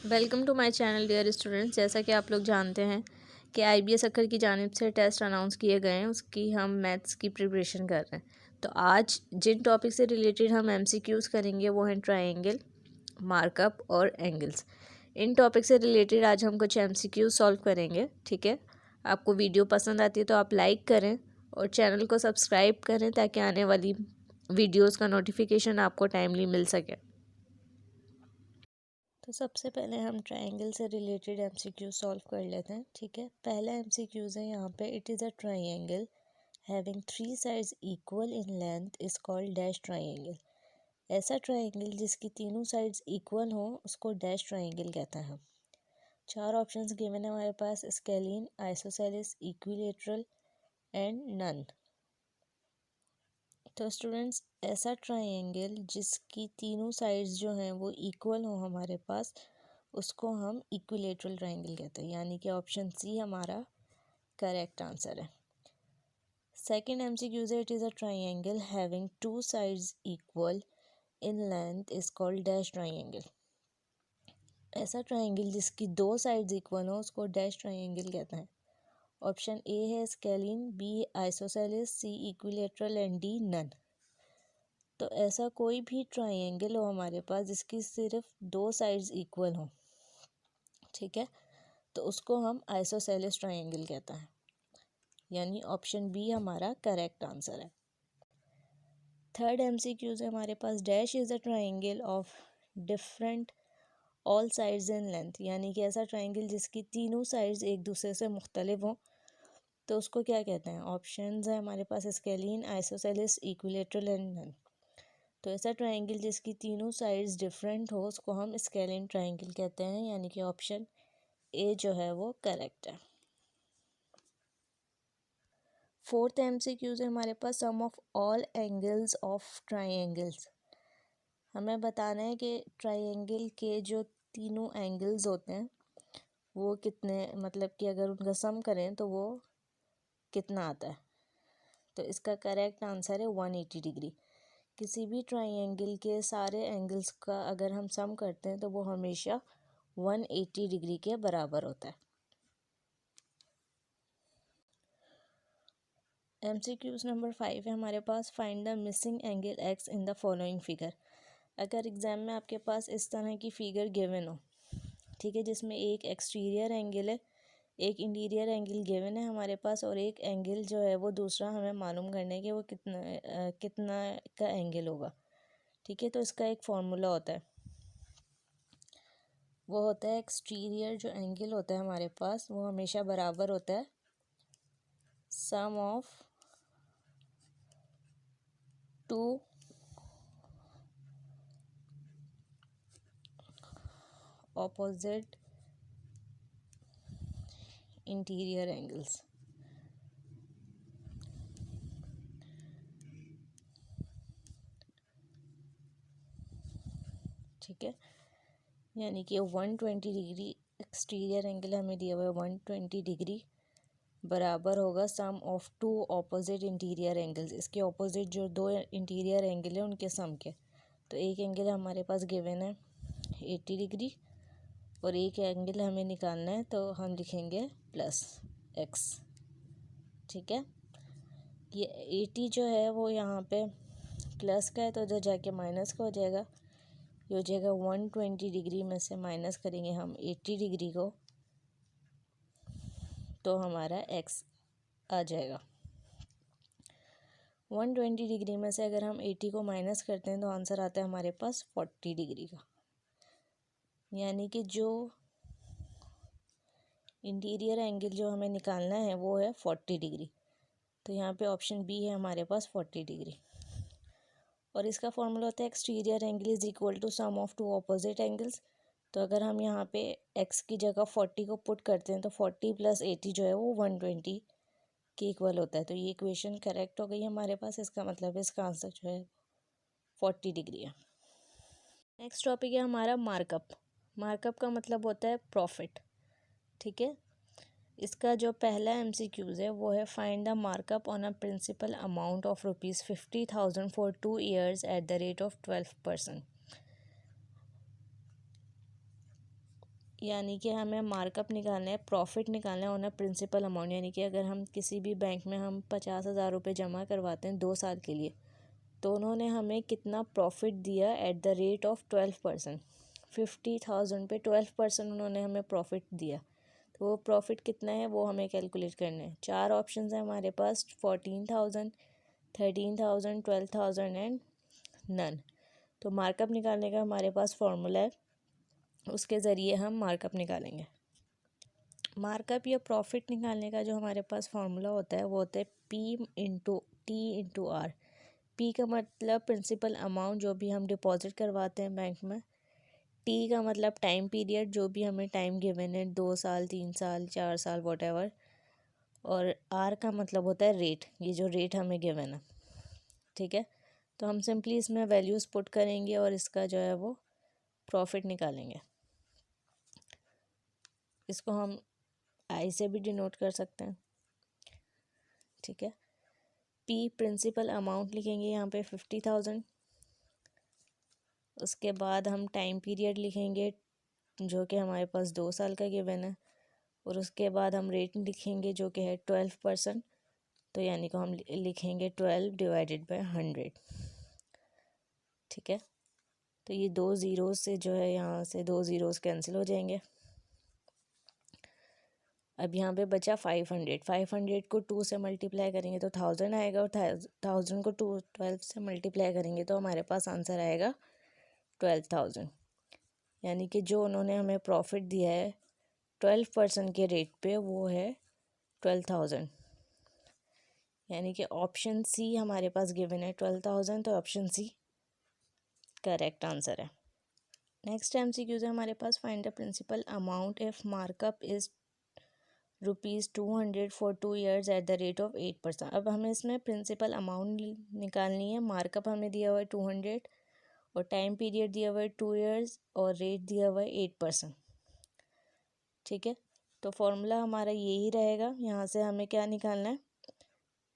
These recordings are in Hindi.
Welcome to my channel dear students. जैसा कि आप लोग जानते हैं कि आईबीएस अक्कर की जानिब से टेस्ट अनाउंस किए गए हैं, उसकी हम मैथ्स की प्रिपरेशन कर रहे हैं। तो आज जिन टॉपिक से रिलेटेड हम एमसीक्यूज़ करेंगे वो हैं ट्रायंगल, मार्कअप और एंगल्स। इन टॉपिक से रिलेटेड आज हम कुछ एमसीक्यूज़ सॉल्व करेंगे। ठीक है, आपको वीडियो पसंद आती है तो आप लाइक करें और चैनल को सब्सक्राइब करें ताकि आने वाली वीडियोज़ का नोटिफिकेशन आपको टाइमली मिल सके। तो सबसे पहले हम ट्रायंगल से रिलेटेड एमसीक्यू सॉल्व कर लेते हैं। ठीक है, पहला एमसीक्यूज़ है यहाँ पे, it is a triangle having 3 sides equal in length is called dash triangle. ऐसा ट्रायंगल जिसकी तीनों साइड्स इक्वल हो उसको डैश ट्रायंगल कहते हैं। चार ऑप्शंस गिवन है हमारे पास, scalene, isosceles, equilateral and none. तो स्टूडेंट्स, ऐसा ट्रायंगल जिसकी तीनों साइड्स जो हैं वो इक्वल हो हमारे पास उसको हम इक्विलेटरल ट्रायंगल कहते हैं, यानी कि ऑप्शन सी हमारा करेक्ट आंसर है। सेकंड एमसीक्यू है, it is a triangle having 2 sides equal in length is called dash triangle. ऐसा ट्रायंगल जिसकी 2 साइड्स इक्वल हो उसको डैश ट्रायंगल कहते हैं। ऑप्शन ए है scalene, B isosceles, C equilateral and D none. तो ऐसा कोई भी ट्रायंगल हो हमारे पास जिसकी सिर्फ 2 साइड्स इक्वल हो, ठीक है, तो उसको हम आइसोसेलेस ट्रायंगल कहते हैं, यानी ऑप्शन बी हमारा करेक्ट आंसर है। थर्ड एमसीक्यूज है हमारे पास, dash is a triangle of different all sides in length, यानी कि ऐसा ट्रायंगल जिसकी तीनों साइड्स एक दूसरे से मुख्तलिफ हों तो उसको क्या कहते हैं। ऑप्शंस है हमारे पास scalene, isosceles, equilateral and none. तो ऐसा ट्रायंगल जिसकी तीनों साइड्स डिफरेंट हो उसको हम स्केलिन ट्रायंगल कहते हैं, यानी कि ऑप्शन ए जो है वो करेक्ट है। फोर्थ एमसीक्यूज है हमारे पास, sum of all angles of triangles. हमें बताना है कि ट्रायंगल के जो तीनों एंगल्स होते हैं वो कितने, मतलब कि अगर उनका सम करें तो वो कितना आता है। तो इसका करेक्ट आंसर है 180 डिग्री। किसी भी ट्रायंगल के सारे एंगल्स का अगर हम सम करते हैं तो वो हमेशा 180 डिग्री के बराबर होता है। एमसीक्यूज नंबर 5 है हमारे पास, find the missing angle X in the following figure. अगर एग्जाम में आपके पास इस तरह की फिगर गिवन हो, ठीक है, जिसमें एक एक्सटीरियर एंगल है, एक इंटीरियर एंगल गिवन है हमारे पास और एक एंगल जो है वो दूसरा हमें मालूम करना है कि वो कितना का एंगल होगा। ठीक है, तो इसका एक फॉर्मूला होता है, वो होता है एक्सटीरियर जो एंगल होता है हमारे पास वो हमेशा बराबर होता है sum of two opposite interior angles. ठीक है, यानी कि 120 डिग्री एक्सटीरियर एंगल हमें दिया हुआ है, 120 डिग्री बराबर होगा sum of two opposite interior angles. इसके ऑपोजिट जो दो इंटीरियर एंगल है उनके सम के। तो एक एंगल हमारे पास गिवन है 80 डिग्री और एक एंगल हमें निकालना है, तो हम लिखेंगे प्लस एक्स। ठीक है, ये 80 जो है वो यहाँ पे प्लस का है तो इधर जाके माइनस का हो जाएगा। ये हो जाएगा 120 डिग्री में से माइनस करेंगे हम 80 डिग्री को तो हमारा एक्स आ जाएगा। 120 डिग्री में से अगर हम 80 को माइनस करते हैं तो आंसर आता है हमारे पास 40 डिग्री का, यानी कि जो इंटीरियर एंगल जो हमें निकालना है वो है 40 डिग्री। तो यहाँ पे ऑप्शन बी है हमारे पास 40 डिग्री। और इसका फॉर्मूला होता है exterior angle is equal to sum of two opposite angles. तो अगर हम यहाँ पे एक्स की जगह 40 को पुट करते हैं तो 40 प्लस 80 जो है वो 120 के इक्वल होता है। तो ये इक्वेशन करेक्ट हो गई हमारे पास, इसका मतलब इसका आंसर जो है 40 डिग्री है। नेक्स्ट टॉपिक है हमारा मार्कअप। मार्कअप का मतलब होता है प्रॉफिट। ठीक है, इसका जो पहला एमसीक्यूज है वो है, find the markup on a principal amount of ₹50,000 for 2 years at the rate of 12%। यानी कि हमें मार्कअप निकालना है, प्रॉफिट निकालना है ऑन अ प्रिंसिपल अमाउंट। यानी कि अगर हम किसी भी बैंक में हम 50,000 रुपये जमा करवाते हैं 2 साल के लिए, तो उन्होंने हमें कितना प्रॉफिट दिया एट द रेट ऑफ 12%। 50,000 पे 12% उन्होंने हमें प्रॉफिट दिया, तो वो प्रॉफिट कितना है वो हमें कैलकुलेट करना है। 4 ऑप्शन है हमारे पास, 14,000, 13,000, 12,000 एंड नन। तो मार्कअप निकालने का हमारे पास फॉर्मूला है, उसके ज़रिए हम मार्कअप निकालेंगे। मार्कअप या प्रॉफिट निकालने का जो हमारे पास फॉर्मूला होता है वो होता है P/T/R। पी का मतलब प्रिंसिपल अमाउंट जो भी हम डिपॉजिट करवाते हैं बैंक में, टी का मतलब टाइम पीरियड जो भी हमें टाइम गिवन है, 2 साल, 3 साल, 4 साल, वॉटेवर, और आर का मतलब होता है रेट, ये जो रेट हमें गिवन है। ठीक है, तो हम सिंपली इसमें वैल्यूज़ पुट करेंगे और इसका जो है वो प्रॉफिट निकालेंगे। इसको हम आई से भी डिनोट कर सकते हैं। ठीक है, पी प्रिंसिपल अमाउंट लिखेंगे यहाँ पे 50,000। उसके बाद हम टाइम पीरियड लिखेंगे जो कि हमारे पास 2 साल का गिवन है, और उसके बाद हम रेट लिखेंगे जो कि है 12%। तो यानी कि हम लिखेंगे 12 डिवाइडेड बाय 100। ठीक है, तो ये 2 ज़ीरोज़ से जो है यहाँ से 2 ज़ीरोज़ कैंसिल हो जाएंगे। अब यहाँ पे बचा 500। 500 को 2 से मल्टीप्लाई करेंगे तो 1000 आएगा, और 1000 को 12 से मल्टीप्लाई करेंगे तो हमारे पास आंसर आएगा 12,000। यानी कि जो उन्होंने हमें प्रॉफिट दिया है 12% के रेट पे वो है 12,000। यानी कि ऑप्शन सी हमारे पास गिवन है 12,000, तो ऑप्शन सी करेक्ट आंसर है। नेक्स्ट MCQ है हमारे पास, find the principal amount if markup is ₹200 for 2 years at the rate of 8%। अब हमें इसमें प्रिंसिपल अमाउंट निकालनी है। मार्कअप हमें दिया हुआ है 200 और टाइम पीरियड दिया हुआ है 2 years और रेट दिया हुआ है 8%। ठीक है, तो फॉर्मूला हमारा यही रहेगा। यहाँ से हमें क्या निकालना है,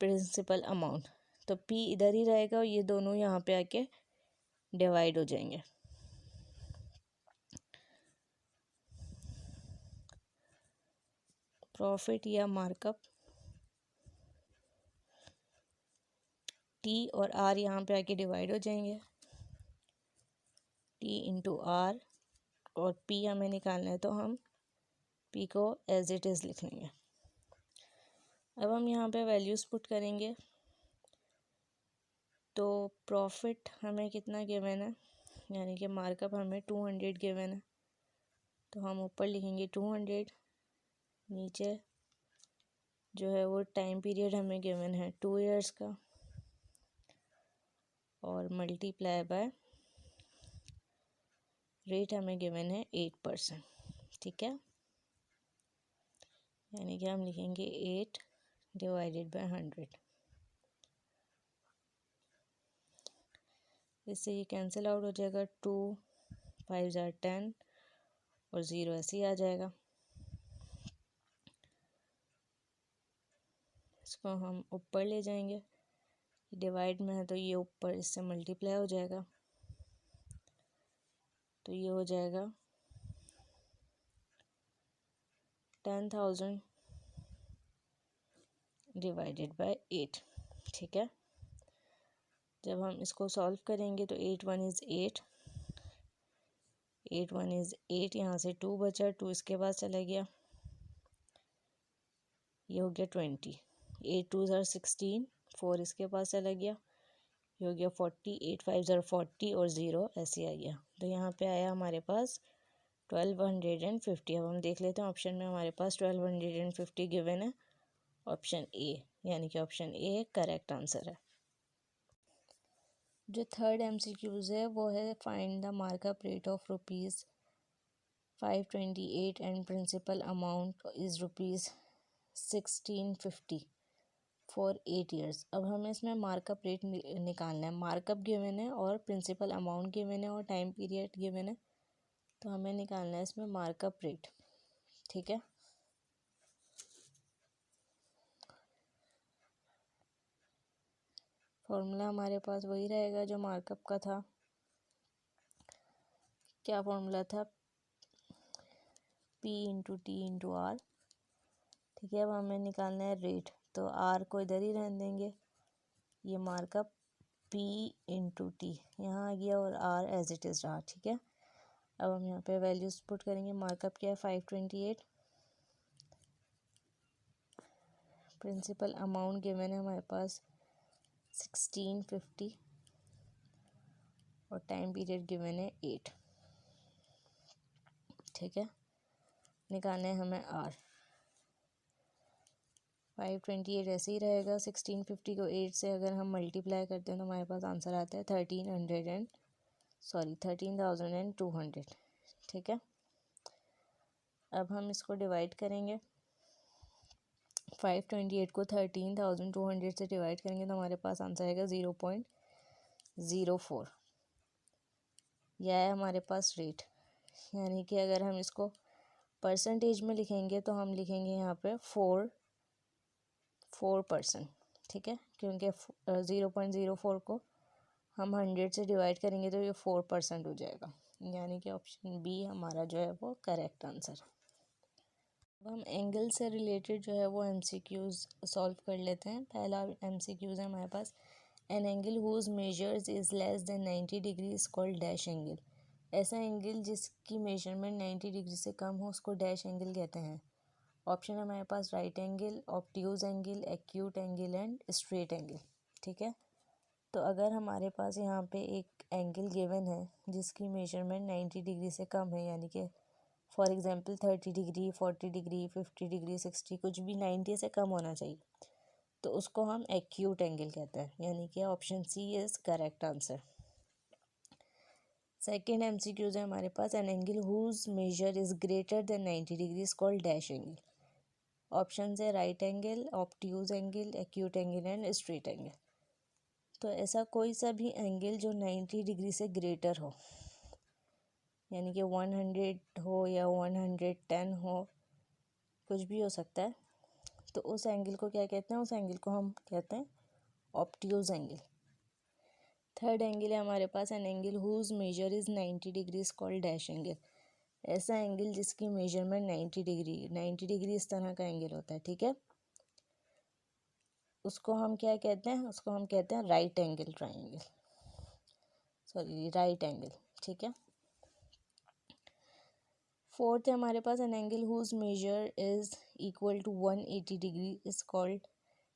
प्रिंसिपल अमाउंट। तो P इधर ही रहेगा और ये दोनों यहाँ पे आके डिवाइड हो जाएंगे। प्रॉफिट या मार्कअप, T और R यहाँ पे आके डिवाइड हो जाएंगे, T इंटू R, और P हमें निकालना है तो हम P को एज इट इज़ लिख लेंगे। अब हम यहाँ पे वैल्यूज़ पुट करेंगे। तो प्रॉफिट हमें कितना गिवन है, यानी कि मार्कअप हमें 200 गिवन है, तो हम ऊपर लिखेंगे 200, नीचे जो है वो टाइम पीरियड हमें गिवन है 2 years का, और मल्टीप्लाई बाय रेट हमें गिवन है 8%। ठीक है, यानी कि हम लिखेंगे 8 डिवाइडेड बाय 100। इससे ये कैंसिल आउट हो जाएगा, 2 5 ज़ार 10 और 0 ऐसे ही आ जाएगा। इसको हम ऊपर ले जाएंगे, डिवाइड में है तो ये ऊपर इससे मल्टीप्लाई हो जाएगा, तो ये हो जाएगा 10,000 डिवाइडेड बाय 8। ठीक है, जब हम इसको सॉल्व करेंगे तो 8 1 इज़ 8, 8 1 इज़ 8, यहाँ से 2 बचा, 2 इसके पास चला गया, ये हो गया 20, 8 2 ज़ार 16, 4 इसके पास चला गया, ये हो गया 40, 8 5 ज़ार 40 और 0 ऐसे आ गया। तो यहाँ पे आया हमारे पास 1250। अब हम देख लेते हैं ऑप्शन में हमारे पास 1250 गिवन है, ऑप्शन ए, यानी कि ऑप्शन ए करेक्ट आंसर है। जो थर्ड MCQs है वो है find the markup rate of ₹528 and principal amount is ₹1650 for 8 years। अब हमें इसमें मार्कअप रेट निकालना है। मार्कअप गिवन है और प्रिंसिपल अमाउंट गिवन है और टाइम पीरियड गिवन है, तो हमें निकालना है इसमें मार्कअप रेट। ठीक है, फॉर्मूला हमारे पास वही रहेगा जो मार्कअप का था। क्या फॉर्मूला था, P into T into R. ठीक है, अब हमें निकालना है रेट, तो आर को इधर ही रहने देंगे, ये मार्कअप P इंटू टी यहाँ आ गया और आर एज इट इज़ रहा। ठीक है, अब हम यहाँ पे वैल्यूज पुट करेंगे। मार्कअप क्या है 528, प्रिंसिपल अमाउंट गिवन है हमारे पास 1650 और टाइम पीरियड गिवन है 8। ठीक है, निकालना है हमें आर। 528 ऐसे ही रहेगा, 1650 को 8 से अगर हम मल्टीप्लाई करते हैं तो हमारे पास आंसर आता है 13,200। ठीक है, अब हम इसको डिवाइड करेंगे। 528 को 13,200 से डिवाइड करेंगे तो हमारे पास आंसर आएगा 0.04। यह है हमारे पास रेट, यानी कि अगर हम इसको परसेंटेज में लिखेंगे तो हम लिखेंगे यहाँ पे 4%। ठीक है, क्योंकि 0.04 को हम 100 से डिवाइड करेंगे तो ये 4% हो जाएगा, यानी कि ऑप्शन बी हमारा जो है वो करेक्ट आंसर। अब हम एंगल से रिलेटेड जो है वो एमसीक्यूज़ सॉल्व कर लेते हैं। पहला एमसीक्यूज़ है हमारे पास, an angle whose measures is less than 90 degree is called dash angle. ऐसा एंगल जिसकी मेजरमेंट 90 डिग्री से कम हो उसको डैश एंगल कहते हैं। ऑप्शन है हमारे पास right angle, obtuse angle, acute angle and straight angle. ठीक है, तो अगर हमारे पास यहाँ पे एक एंगल गिवन है जिसकी मेजरमेंट 90 डिग्री से कम है, यानी कि for example 30 degree, 40 degree, 50 degree, 60, कुछ भी 90 से कम होना चाहिए, तो उसको हम एक्यूट एंगल कहते हैं, यानी कि option C is correct answer. Second MCQs है हमारे पास, an angle whose measure is greater than 90 degree is called dash angle. Option है right angle, obtuse angle, acute angle and straight angle. तो ऐसा कोई सा भी एंगल जो 90 डिग्री से ग्रेटर हो, यानी कि 100 हो या 110 हो, कुछ भी हो सकता है, तो उस एंगल को क्या कहते हैं, उस एंगल को हम कहते हैं ऑब्ट्यूज एंगल। थर्ड एंगल है हमारे पास, an angle whose measure is 90 degree is called dash angle. ऐसा एंगल जिसकी मेजरमेंट 90 डिग्री इस तरह का एंगल होता है। ठीक है, उसको हम क्या कहते हैं, उसको हम कहते हैं right angle triangle, sorry right angle. ठीक है, फोर्थ है हमारे पास, an angle whose measure is equal to 180 degree is called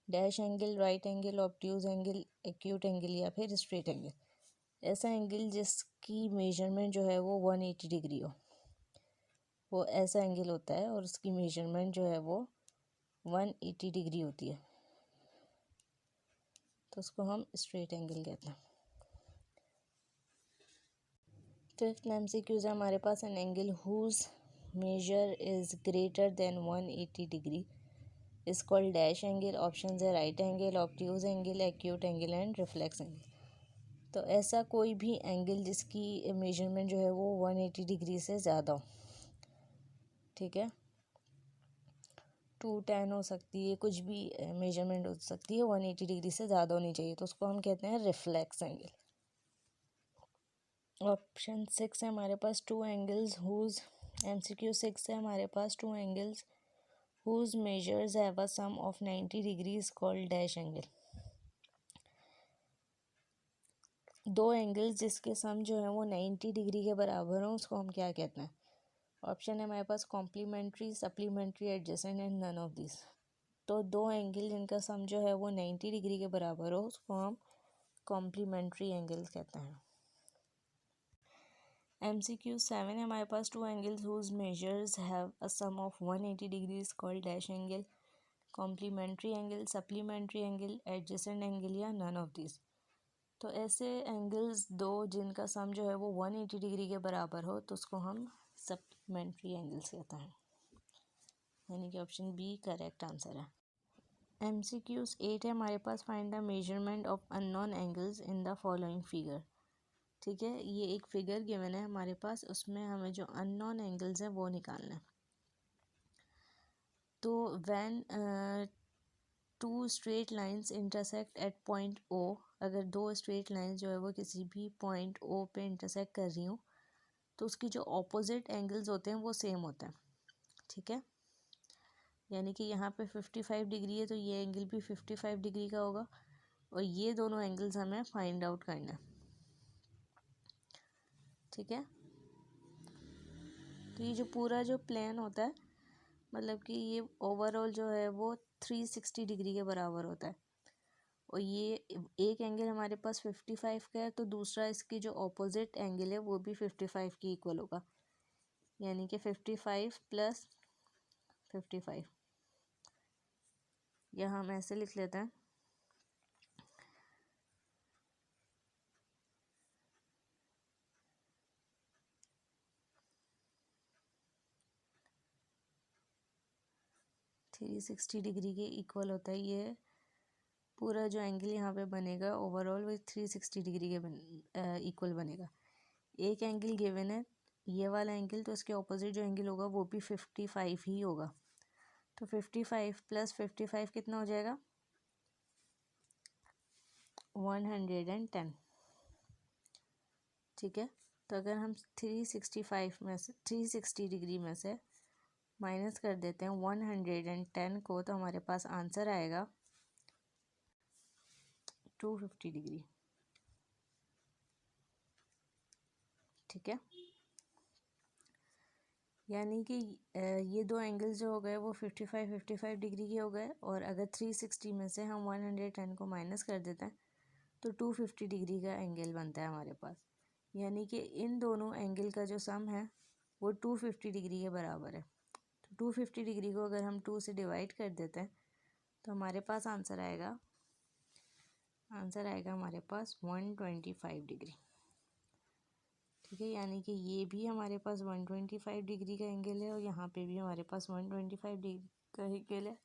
dash angle, right angle, obtuse angle, acute angle या फिर स्ट्रेट एंगल। ऐसा एंगल जिसकी मेजरमेंट जो है वो 180 डिग्री हो, वो ऐसा एंगल होता है और उसकी मेजरमेंट जो है वो 180 डिग्री होती है, तो उसको हम स्ट्रेट एंगल कहते हैं। फिफ्थ एमसीक्यूज है हमारे पास, an angle whose measure is greater than 180 degree is called dash angle. Option है right angle, obtuse angle, acute angle and reflex angle. तो ऐसा कोई भी एंगल जिसकी मेजरमेंट जो है वो 180 डिग्री से ज़्यादा हो। ठीक है, 210 हो सकती है, कुछ भी मेजरमेंट हो सकती है, 180 डिग्री से ज़्यादा होनी चाहिए, तो उसको हम कहते हैं रिफ्लेक्स एंगल। ऑप्शन 6 है हमारे पास, टू एंगल्स हुज एमसीक्यू 6 है हमारे पास, two angles whose measures have a sum of 90 degree is called dash angle. दो एंगल्स जिसके सम जो है वो 90 डिग्री के बराबर हो उसको हम क्या कहते हैं। ऑप्शन है हमारे पास complementary, supplementary, adjacent and none of this. तो दो एंगल जिनका सम जो है वो 90 डिग्री के बराबर हो उसको हम कॉम्प्लीमेंट्री एंगल कहते हैं। MCQ 7 है हमारे पास, two angles whose measures have a sum of 180 degree is called dash angle, complementary angle, supplementary angle, adjacent angle या नन ऑफ दिस। तो ऐसे एंगल्स दो जिनका सम जो है वो 180 डिग्री के बराबर हो तो उसको हम सप्लीमेंट्री एंगल्स कहते हैं, यानी कि ऑप्शन बी करेक्ट आंसर है। MCQs 8 है हमारे पास, find the measurement of unknown angles in the following figure. ठीक है, ये एक फिगर गिवन है हमारे पास, उसमें हमें जो अननोन एंगल्स हैं वो निकालना है। तो when two straight lines intersect at point O, अगर दो स्ट्रेट लाइंस जो है वो किसी भी पॉइंट ओ पे इंटरसेक्ट कर रही हूँ तो उसकी जो ऑपोजिट एंगल्स होते हैं वो सेम होते हैं। ठीक है, यानी कि यहाँ पे 55 डिग्री है तो ये एंगल भी 55 डिग्री का होगा, और ये दोनों एंगल्स हमें फाइंड आउट करना है। ठीक है, तो ये जो पूरा जो प्लेन होता है, मतलब कि ये ओवरऑल जो है वो 360 डिग्री के बराबर होता है, और ये एक एंगल हमारे पास 55 का है, तो दूसरा इसकी जो ऑपोजिट एंगल है वो भी 55 की इक्वल होगा, यानी कि 55 प्लस 55, या हम ऐसे लिख लेते हैं 360 डिग्री के इक्वल होता है। ये पूरा जो एंगल यहाँ पे बनेगा ओवरऑल वो 360 डिग्री के इक्वल बनेगा। एक एंगल गिवन है ये वाला एंगल, तो इसके ऑपोजिट जो एंगल होगा वो भी 55 ही होगा, तो 55 प्लस 55 कितना हो जाएगा 110। ठीक है, तो अगर हम 365 में से 360 डिग्री में से माइनस कर देते हैं 110 को, तो हमारे पास आंसर आएगा 250 डिग्री। ठीक है, यानी कि ये दो एंगल्स जो हो गए वो 55 डिग्री के हो गए, और अगर 360 में से हम 110 को माइनस कर देते हैं तो 250 डिग्री का एंगल बनता है हमारे पास, यानी कि इन दोनों एंगल का जो सम है वो 250 डिग्री के बराबर है। तो 250 डिग्री को अगर हम 2 से डिवाइड कर देते हैं तो हमारे पास आंसर आएगा हमारे पास 125 डिग्री। ठीक है, यानी कि ये भी हमारे पास 125 डिग्री का एंगल है, और यहाँ पे भी हमारे पास 125 डिग्री का एंगल है।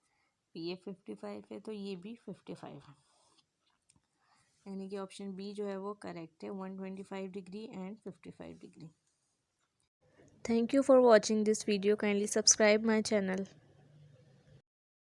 ये 55 है तो ये भी 55 है, यानी कि ऑप्शन बी जो है वो करेक्ट है, 125 degree and 55 degree. Thank you for watching this video, kindly subscribe my channel.